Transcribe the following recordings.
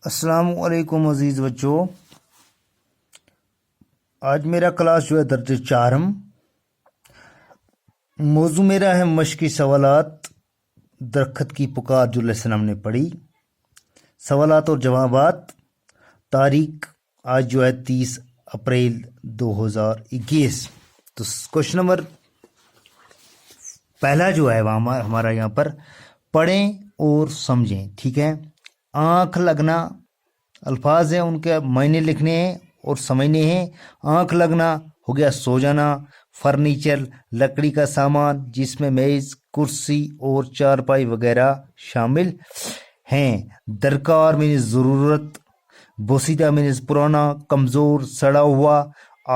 السلام علیکم عزیز بچوں، آج میرا کلاس جو ہے درجہ چارم، موضوع میرا ہے مشقی سوالات، درخت کی پکار جو لیسن ہم نے پڑھی، سوالات اور جوابات، تاریخ آج جو ہے 30 اپریل 2021۔ تو کوشچن نمبر پہلا جو ہے ہمارا یہاں پر پڑھیں اور سمجھیں، ٹھیک ہے۔ آنکھ لگنا الفاظ ہیں، ان کے معنی لکھنے ہیں اور سمجھنے ہیں۔ آنکھ لگنا ہو گیا سو جانا، فرنیچر لکڑی کا سامان جس میں میز، کرسی اور چارپائی وغیرہ شامل ہیں۔ درکار مینز ضرورت، بوسیدہ مینز پرانا، کمزور، سڑا ہوا،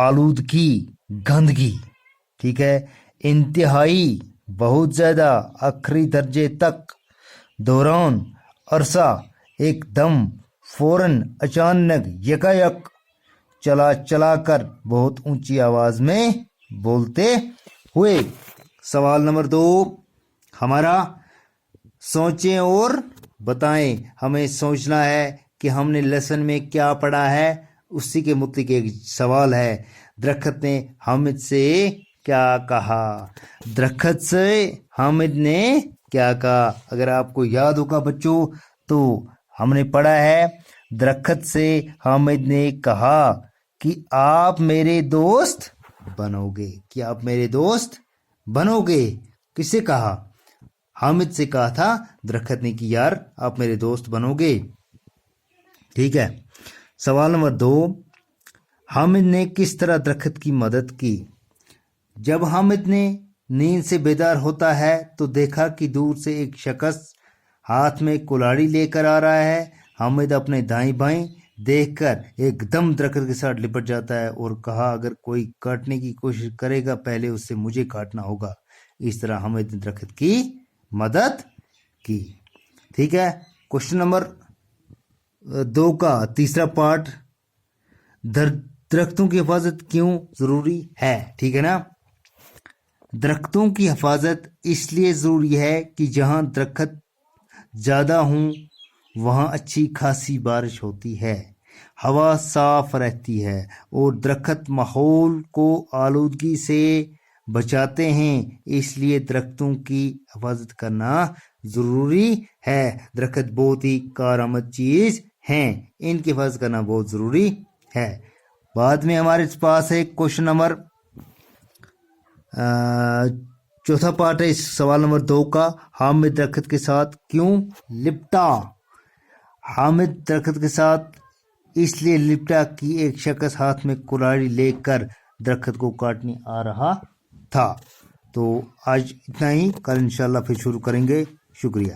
آلودگی گندگی، ٹھیک ہے۔ انتہائی بہت زیادہ، آخری درجے تک، دوران عرصہ، ایک دم، فوراً، اچانک، یکایک، چلا چلا کر، بہت اونچی آواز میں بولتے ہوئے۔ سوال نمبر 2 ہمارا سوچیں اور بتائیں۔ ہمیں سوچنا ہے کہ ہم نے لیسن میں کیا پڑھا ہے، اسی کے متعلق ایک سوال ہے۔ درخت نے حامد سے کیا کہا؟ درخت سے حامد نے کیا کہا؟ اگر آپ کو یاد ہوگا بچوں تو ہم نے پڑھا ہے، درخت سے حامد نے کہا کہ آپ میرے دوست بنو گے، کہ آپ میرے دوست بنو گے۔ کس سے کہا؟ حامد سے کہا تھا درخت نے کہ یار آپ میرے دوست بنو گے، ٹھیک ہے۔ سوال نمبر 2 حامد نے کس طرح درخت کی مدد کی؟ جب حامد نے نیند سے بیدار ہوتا ہے تو دیکھا کہ دور سے ایک شخص ہاتھ میں کلاڑی لے کر آ رہا ہے۔ حامد اپنے دائیں بائیں دیکھ کر ایک دم درخت کے ساتھ لپٹ جاتا ہے اور کہا اگر کوئی کاٹنے کی کوشش کرے گا پہلے اس سے مجھے کاٹنا ہوگا۔ اس طرح حامد نے درخت کی مدد کی، ٹھیک ہے۔ کوشچن نمبر 2 کا تیسرا پارٹ، درختوں کی حفاظت کیوں ضروری ہے، ٹھیک ہے نا۔ درختوں کی حفاظت اس لیے ضروری ہے کہ جہاں درخت زیادہ ہوں وہاں اچھی خاصی بارش ہوتی ہے، ہوا صاف رہتی ہے اور درخت ماحول کو آلودگی سے بچاتے ہیں۔ اس لیے درختوں کی حفاظت کرنا ضروری ہے۔ درخت بہت ہی کارآمد چیز ہیں، ان کی حفاظت کرنا بہت ضروری ہے۔ بعد میں ہمارے پاس ہے کوشچن نمبر چوتھا پارٹ ہے اس سوال نمبر 2 کا، حامد درخت کے ساتھ کیوں لپٹا؟ حامد درخت کے ساتھ اس لیے لپٹا کہ ایک شخص ہاتھ میں کلاڑی لے کر درخت کو کاٹنے آ رہا تھا۔ تو آج اتنا ہی، کل انشاءاللہ پھر شروع کریں گے۔ شکریہ۔